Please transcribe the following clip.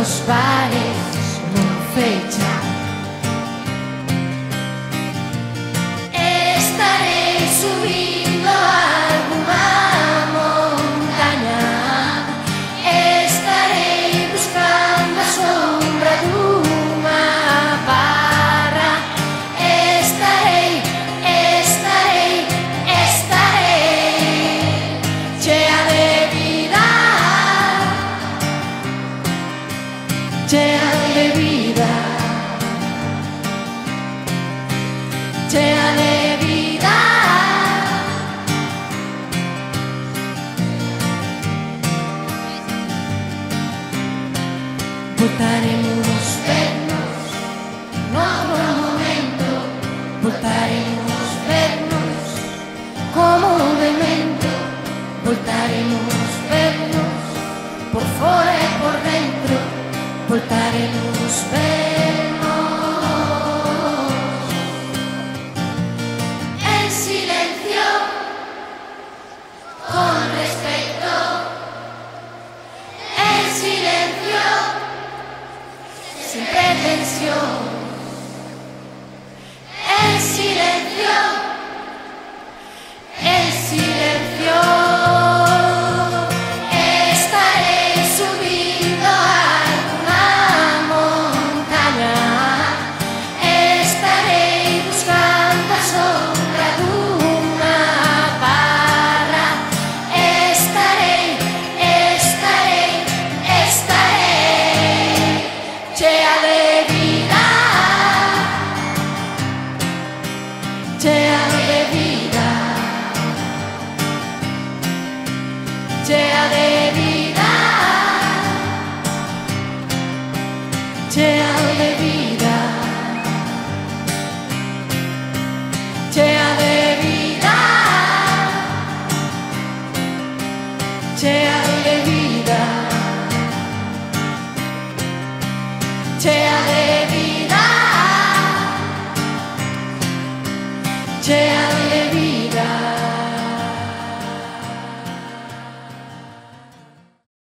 los bares non fechan. Estarei subindo alguna montaña, estarei buscando a sombra dunha barra, estarei chea de vida, chea de vida, chea de vida. Voltaremos vernos noutro momento, voltaremos vernos como memento, voltaremos vernos por fora e por dentro, voltaremos vernos en silencio, con respeto, en silencio, sin pretensión, en silencio, en silencio. Estarei subindo alguna montaña, estarei buscando a sombra dunha barra, estarei chea de vida, chea de vida, chea de vida, chea de vida, chea de vida, chea de vida, chea de vida, chea de